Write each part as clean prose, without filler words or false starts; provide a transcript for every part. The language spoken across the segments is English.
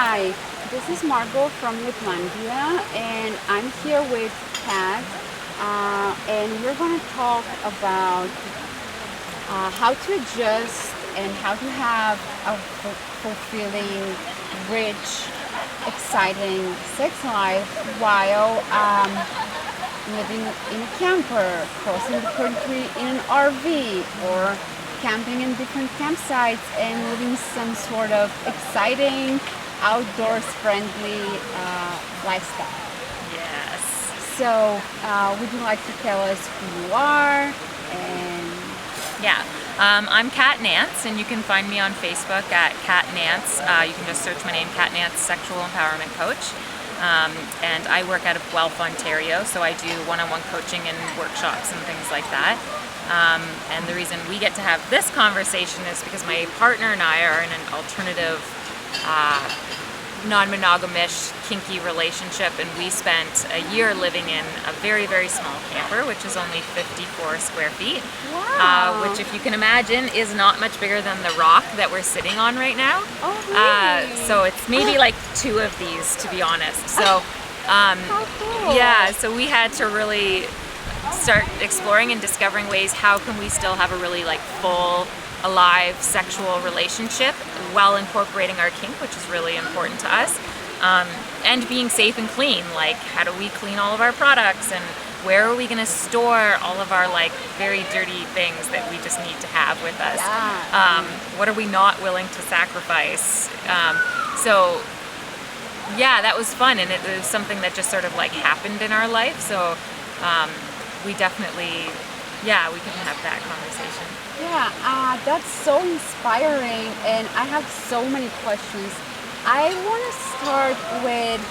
Hi, this is Margot from Wetlandia, and I'm here with Kat, and we're going to talk about how to adjust and how to have a fulfilling, rich, exciting sex life while living in a camper, crossing the country in an RV, or camping in different campsites and living some sort of exciting, outdoors friendly lifestyle. Yes. So, would you like to tell us who you are? And Yeah. I'm Kat Nantz, and you can find me on Facebook at Kat Nantz. You can just search my name, Kat Nantz, Sexual Empowerment Coach. And I work out of Guelph, Ontario, so I do one-on-one coaching and workshops and things like that. And the reason we get to have this conversation is because my partner and I are in an alternative, non-monogamish, kinky relationship, and we spent a year living in a very, very small camper, which is only 54 square feet. wow. Which, if you can imagine, is not much bigger than the rock that we're sitting on right now. Oh, really? So it's maybe like two of these, to be honest. So, How cool. yeah, so we had to really start exploring and discovering ways how can we still have a really like full, alive sexual relationship while incorporating our kink, which is really important to us, and being safe and clean. Like, how do we clean all of our products, and where are we going to store all of our like very dirty things that we just need to have with us? Yeah. What are we not willing to sacrifice? So yeah, that was fun, and it was something that just sort of like happened in our life. So we definitely, yeah, we can have that conversation. Yeah, that's so inspiring, and I have so many questions. I want to start with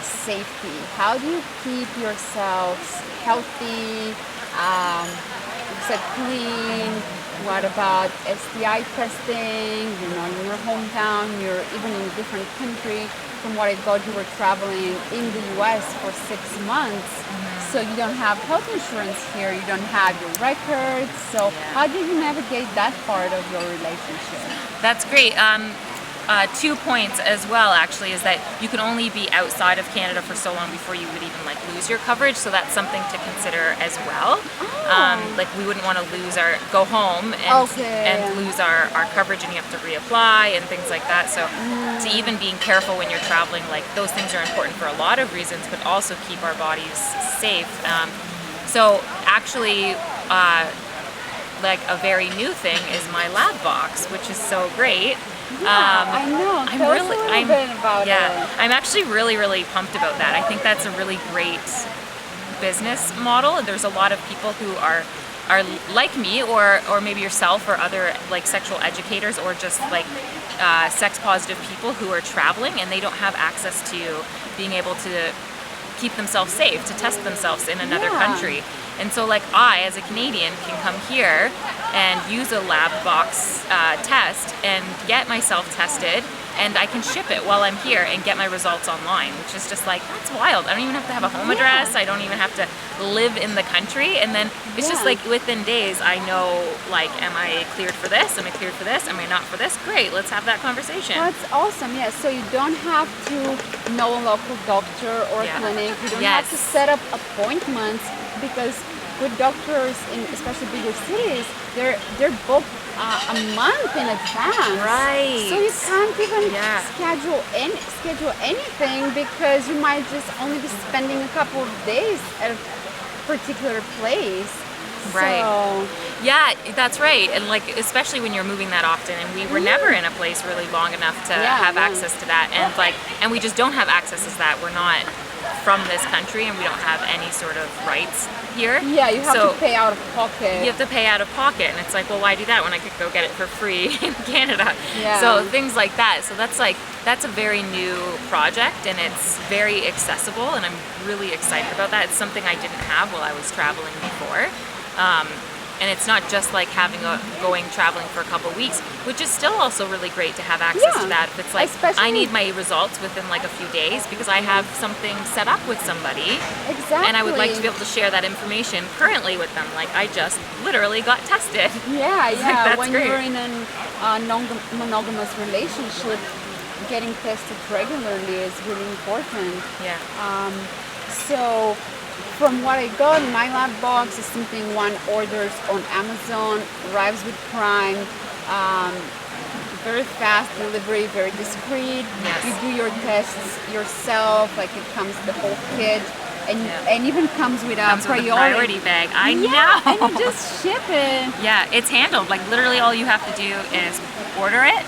safety. How do you keep yourselves healthy? You said clean. What about STI testing? You're not in your hometown. You're even in a different country. From what I got, you were traveling in the U.S. for 6 months. So you don't have health insurance here. You don't have your records. So how did you navigate that part of your relationship? That's great. 2 points as well, actually, is that you can only be outside of Canada for so long before you would even like lose your coverage. So that's something to consider as well. Like, we wouldn't want to go home and lose our coverage, and you have to reapply and things like that. So to even being careful when you're traveling, like, those things are important for a lot of reasons, but also keep our bodies safe. So actually, like, a very new thing is my lab box, which is so great. Yeah, I know. Tell us a little bit about it. I'm actually really, really pumped about that. I think that's a really great business model. There's a lot of people who are like me, or maybe yourself, or other like sexual educators, or just like sex positive people who are traveling and they don't have access to being able to keep themselves safe, to test themselves in another country. And so, like, I, as a Canadian, can come here and use a lab box test and get myself tested, and I can ship it while I'm here and get my results online, which is just like, that's wild. I don't even have to have a home address. I don't even have to live in the country. And then it's just like within days, I know, like, am I cleared for this? Am I cleared for this? Am I not for this? Great, let's have that conversation. That's awesome. Yeah, so you don't have to know a local doctor or clinic. You don't have to set up appointments, because with doctors in especially bigger cities, they're booked a month in advance. Right. So you can't even schedule anything, because you might just only be spending a couple of days at a particular place. Right. So, yeah, that's right. And like, especially when you're moving that often, and we were never in a place really long enough to have access to that, and we just don't have access to that. We're not from this country, and we don't have any sort of rights here. Yeah, you have to pay out of pocket. You have to pay out of pocket, and it's like, well, why do that when I could go get it for free in Canada? Yeah. So things like that. So that's a very new project, and it's very accessible, and I'm really excited about that. It's something I didn't have while I was traveling before. And it's not just like going traveling for a couple of weeks, which is still also really great to have access to that. If it's like, I need my results within like a few days because I have something set up with somebody. Exactly. And I would like to be able to share that information currently with them. Like, I just literally got tested. Yeah, yeah. That's when great. you're in a non-monogamous relationship, getting tested regularly is really important. Yeah. So from what I got, my lab box is something one orders on Amazon, arrives with Prime, very fast delivery, very discreet. Yes. You do your tests yourself, like it comes the whole kit, and even comes with a Comes with a priority bag. I Yeah, know. and you just ship it. Yeah, it's handled. Like literally, all you have to do is order it,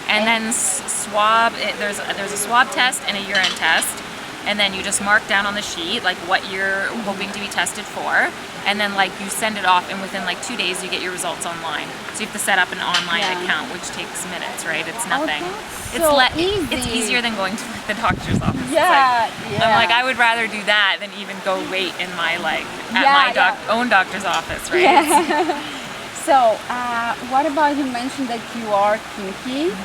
and then swab. There's a swab test and a urine test, and then you just mark down on the sheet like what you're hoping to be tested for, and then like you send it off, and within like 2 days you get your results online. So you have to set up an online account, which takes minutes, right? It's nothing. Easy. It's easier than going to like, the doctor's office. Yeah, I'm like, I would rather do that than even go wait in my my own doctor's office, right? So, what about, you mentioned that you are kinky.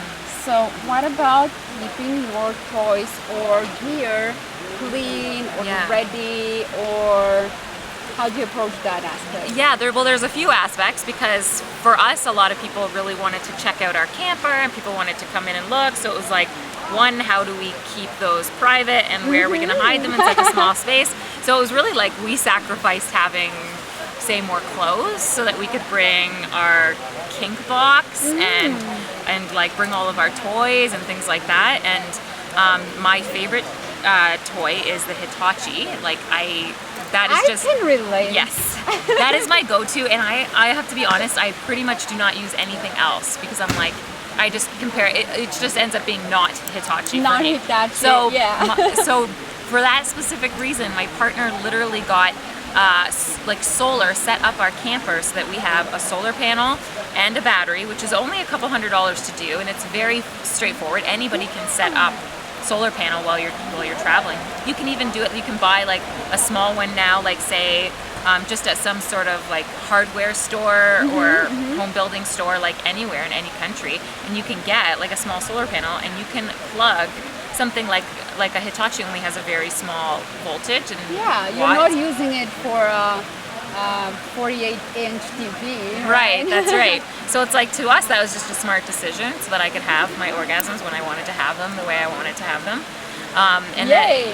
So, what about keeping your toys or gear clean or ready, or how do you approach that aspect? Yeah, there's a few aspects, because for us, a lot of people really wanted to check out our camper and people wanted to come in and look. So it was like, one, how do we keep those private, and where are we going to hide them in such a small space? So it was really like we sacrificed having, say, more clothes so that we could bring our kink box and like bring all of our toys and things like that. And my favorite toy is the Hitachi. Like that is just, I can relate. yes, that is my go-to, and I have to be honest, I pretty much do not use anything else, because I'm like, I just compare it. It just ends up being not Hitachi Not for me. Hitachi. So yeah. so for that specific reason, my partner literally got like solar set up our camper so that we have a solar panel and a battery, which is only a couple $100s to do, and it's very straightforward. Anybody can set up solar panel while you're traveling. You can even do it. You can buy like a small one now, like say just at some sort of like hardware store or home building store, like anywhere in any country, and you can get like a small solar panel, and you can plug something like a Hitachi only has a very small voltage and you're not using it for a 48-inch TV. Right, that's right. So it's like, to us, that was just a smart decision, so that I could have my orgasms when I wanted to have them, the way I wanted to have them. And Yay.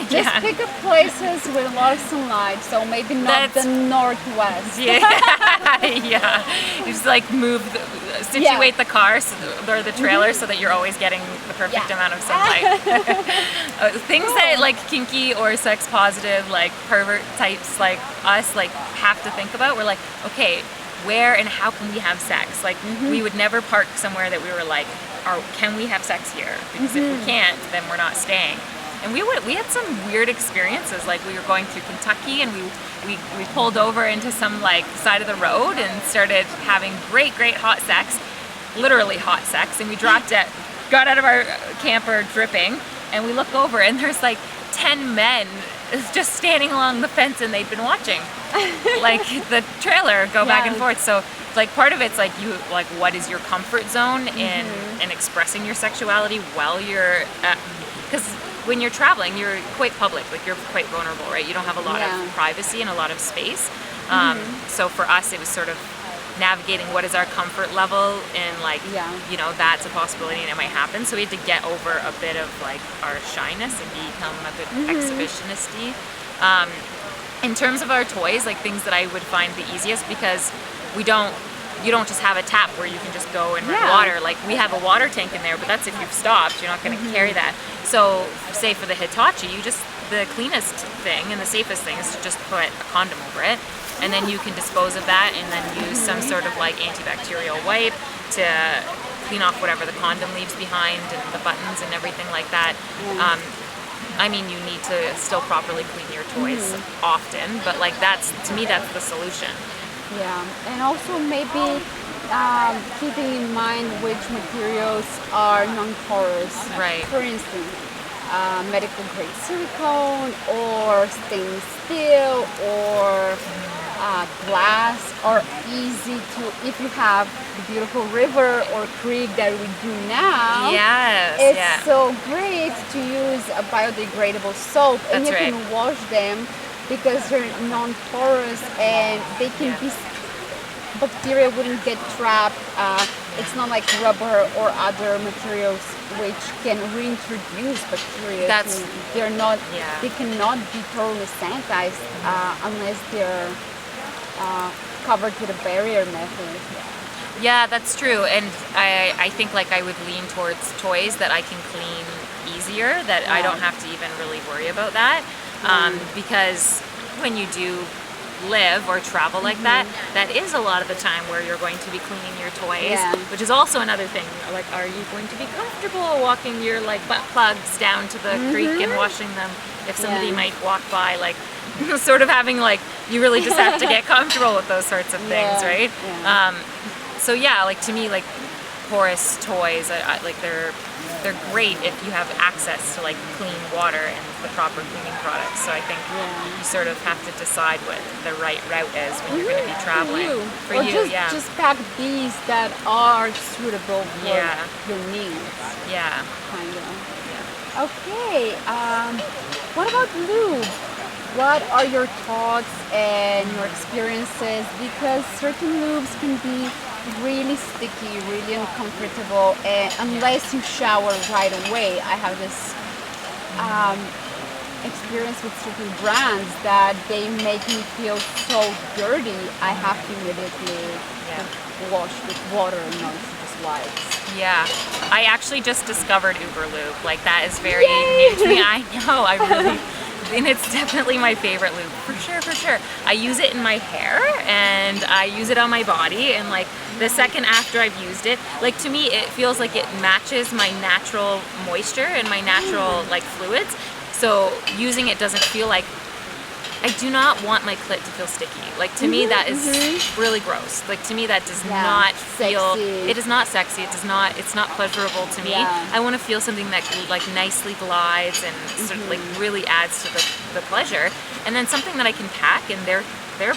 Just pick up places with a lot of sunlight, so maybe not the northwest. Yeah. You just like situate the car or the trailer so that you're always getting the perfect amount of sunlight. Things that like kinky or sex positive, like pervert types like us, like have to think about. We're like, okay, where and how can we have sex? Like we would never park somewhere that we were like, can we have sex here? Because if we can't, then we're not staying. And we had some weird experiences. Like we were going through Kentucky, and we pulled over into some like side of the road and started having great hot sex, literally hot sex. And we got out of our camper dripping, and we look over, and there's like 10 men just standing along the fence, and they'd been watching like the trailer go back and forth. So like part of it's like what is your comfort zone in expressing your sexuality while you're because when you're traveling, you're quite public, like you're quite vulnerable, right? You don't have a lot of privacy and a lot of space. So for us, it was sort of navigating what is our comfort level, and like that's a possibility and it might happen. So we had to get over a bit of like our shyness and become a bit exhibitionisty. In terms of our toys, like things that I would find the easiest, because you don't just have a tap where you can just go and run water. Like we have a water tank in there, but that's if you've stopped. You're not going to carry that. So say for the Hitachi, the cleanest thing and the safest thing is to just put a condom over it, and then you can dispose of that, and then use some sort of like antibacterial wipe to clean off whatever the condom leaves behind, and the buttons and everything like that. I mean, you need to still properly clean your toys often, but like to me that's the solution. Yeah, and also maybe keeping in mind which materials are non-porous. Right. For instance, medical grade silicone, or stainless steel, or glass are easy to, if you have the beautiful river or creek that we do now. It's so great to use a biodegradable soap, and you can wash them because they're non-porous, and they can be, bacteria wouldn't get trapped it's not like rubber or other materials which can reintroduce bacteria. They're not. Yeah. They cannot be totally sanitized unless they're covered with a barrier method. Yeah, that's true. And I think like I would lean towards toys that I can clean easier, that I don't have to even really worry about that. Because when you do live or travel like that, that is a lot of the time where you're going to be cleaning your toys, which is also another thing. Like, are you going to be comfortable walking your like butt plugs down to the creek and washing them if somebody might walk by? Like, sort of having like, you really just have to get comfortable with those sorts of things, right? So yeah, like to me, like porous toys, like they're great if you have access to like clean water and the proper cleaning products. So I think you sort of have to decide what the right route is when you're going to be traveling. For you, just pack these that are suitable for your needs. Yeah. Kind of. Yeah. Okay. What about lube? What are your thoughts and your experiences? Because certain lubes can be really sticky, really uncomfortable, and unless you shower right away. I have this experience with certain brands that they make me feel so dirty. I have to immediately wash with water and not just wipes. Yeah, I actually just discovered Uber Lube. Like that is very new to me. I know, I really. And it's definitely my favorite lube, for sure. I use it in my hair and I use it on my body, and like the second after I've used it, like to me it feels like it matches my natural moisture and my natural like fluids. So using it doesn't feel like, I do not want my clit to feel sticky. Like to me that is really gross. Like to me that does not feel, it is not sexy, it's not pleasurable to me. I want to feel something that like nicely glides and sort of like really adds to the pleasure. And then something that I can pack, and their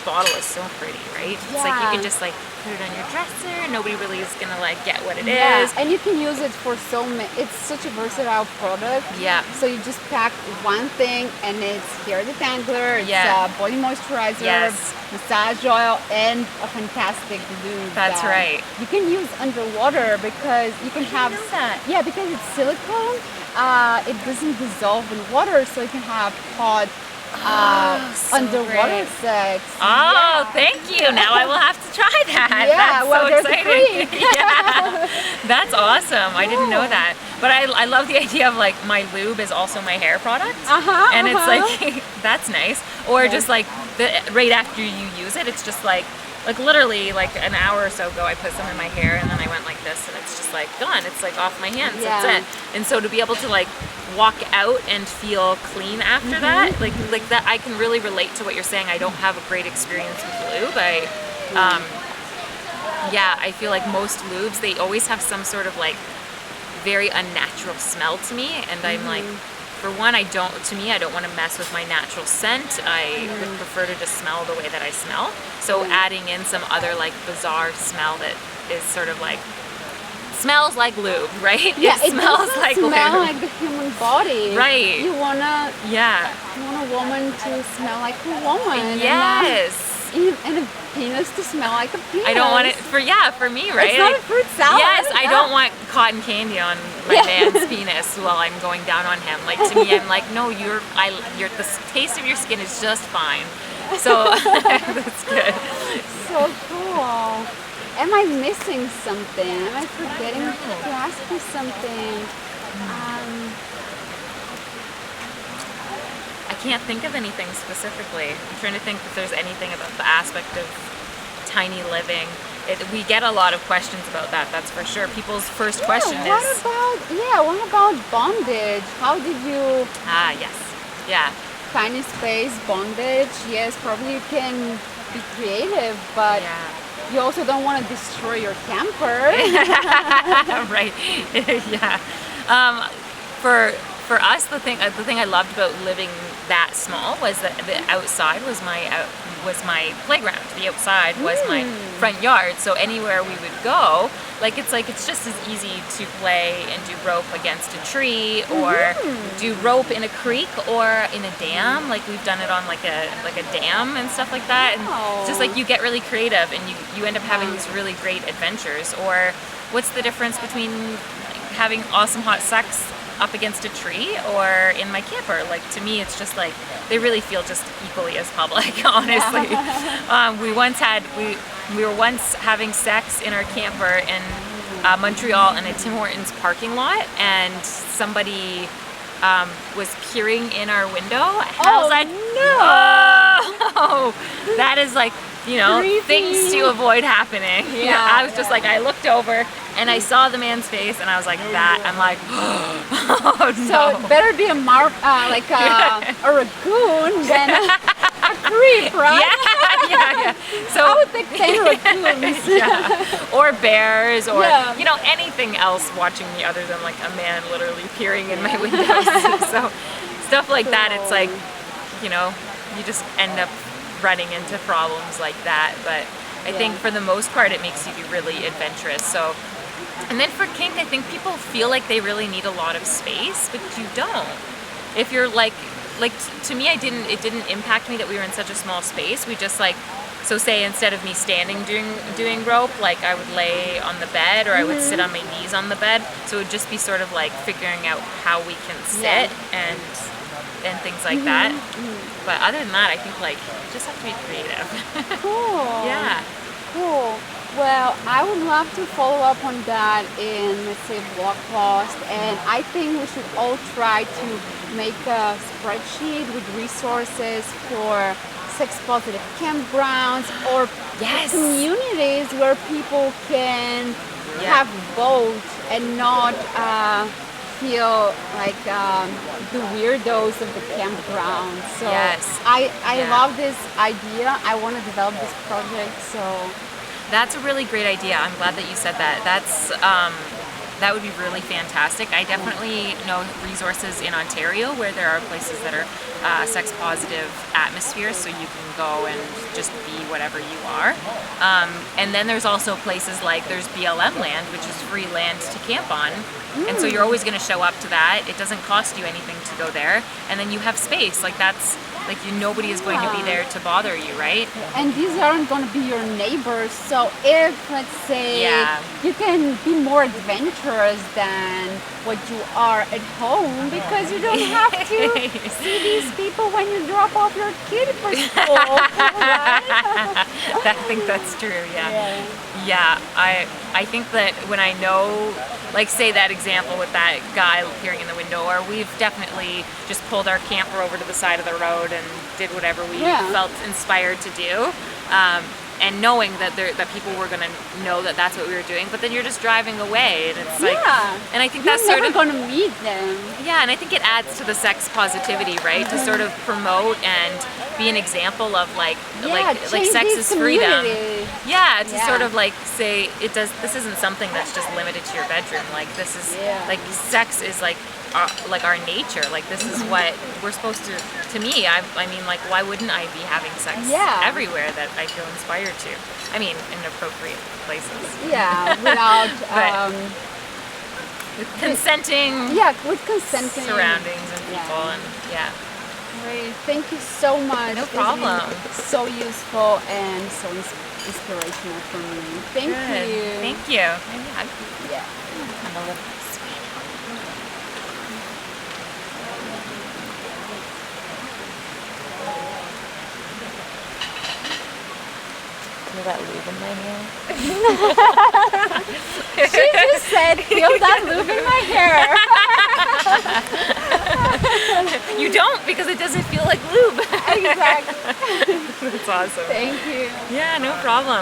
bottle is so pretty, right? It's like you can just like put it on your dresser, nobody really is gonna like get what it is. And you can use it for so many, it's such a versatile product. Yeah. So you just pack one thing and it's hair detangler, it's body moisturizer, massage oil, and a fantastic lube. That's right. You can use underwater because you can have, because it's silicone, it doesn't dissolve in water, so you can have hot underwater sex. Thank you. Now I will have to try that. That's so exciting. That's awesome. I didn't know that. But I love the idea of like my lube is also my hair product. And it's like, that's nice. Or just like right after you use it, it's just like literally like an hour or so ago I put some in my hair and then I went like this and it's just like gone. It's like off my hands. That's it. And so to be able to like walk out and feel clean after that, like that, I can really relate to what you're saying. I don't have a great experience with lube. I feel like most lubes, they always have some sort of like very unnatural smell to me, and I'm like, for one, I don't want to mess with my natural scent. I would prefer to just smell the way that I smell. So adding in some other like bizarre smell that is sort of like smells like lube, right? Yeah, it smells like lube. Like the human body. Right. You want a woman to smell like a woman. Yes. And a penis to smell like a penis. I don't want it for me, right? It's not a fruit salad. Yes, I don't want cotton candy on my man's penis while I'm going down on him. Like to me, I'm like, no, the taste of your skin is just fine. So that's good. So cool. Am I missing something? Am I forgetting to ask you something? I can't think of anything specifically. I'm trying to think if there's anything about the aspect of tiny living. We get a lot of questions about that, that's for sure. People's first question is... What about bondage? How did you... yes. Yeah. Tiny space, bondage. Yes, probably you can be creative, but you also don't want to destroy your camper. Right. For us, the thing I loved about living that small was that the outside was my playground. The outside was my front yard. So anywhere we would go, it's just as easy to play and do rope against a tree, or do rope in a creek or in a dam. Like we've done it on like a dam and stuff like that. And it's just like you get really creative and you end up having these really great adventures. Or what's the difference between having awesome hot sex up against a tree or in my camper? Like, to me, it's just like they really feel just equally as public, honestly. We were once having sex in our camper in Montreal in a Tim Hortons parking lot, and somebody was peering in our window. And I was like, no! That is like, Creepy. things to avoid happening. Yeah, I was just like, I looked over and I saw the man's face and I was like, I'm like, oh no. So it better be a raccoon than a creep, right? Yeah. So I would think 10 raccoons. yeah. Or bears, or Yeah. anything else watching me other than like a man literally peering in my windows. So stuff like that, it's like, you just end up running into problems like that. But I think for the most part it makes you be really adventurous. So, and then for kink, I think people feel like they really need a lot of space, but you don't. If you're like to me, it didn't impact me that we were in such a small space. We just so say instead of me standing doing rope, like I would lay on the bed, or I would sit on my knees on the bed. So it would just be sort of like figuring out how we can sit and things like that. But other than that, I think like you just have to be creative. Cool. Yeah. Cool. Well, I would love to follow up on that in, let's say, blog post, and I think we should all try to make a spreadsheet with resources for sex-positive campgrounds or communities where people can have both and not feel like the weirdos of the campground. So I love this idea. I want to develop this project. So that's a really great idea. I'm glad that you said that. That would be really fantastic. I definitely know resources in Ontario where there are places that are sex positive atmospheres, so you can go and just be whatever you are. And then there's also places like there's BLM land, which is free land to camp on. And so you're always going to show up to that. It doesn't cost you anything to go there. And then you have space. Like that's like nobody is going to be there to bother you, right? And these aren't going to be your neighbors. So if, let's say, you can be more adventurous than what you are at home, because you don't have to see these people when you drop off your kid for school, right? I think that's true, Yeah, I think that when I know, like say that example with that guy peering in the window, or we've definitely just pulled our camper over to the side of the road and did whatever we felt inspired to do. And knowing that people were going to know that that's what we were doing, but then you're just driving away, and it's like, and I think that's sort of going to meet them. Yeah, and I think it adds to the sex positivity, right? To sort of promote and be an example of like sex is freedom. Yeah, to sort of like say this isn't something that's just limited to your bedroom. Like this is like sex is like our nature. Like this is what we're supposed to me. I mean, like, why wouldn't I be having sex everywhere that I feel inspired to? I mean, in appropriate places. Yeah, without with consenting. Yeah, with consenting surroundings and people and Great. Thank you so much. No problem. It's so useful and so inspirational for me. Thank you. Thank you. Yeah. I'm a little sweet. Feel that lube in my hair? She just said, feel that lube in my hair. You don't, because it doesn't feel like lube. Exactly. That's awesome. Thank you. Yeah, no problem.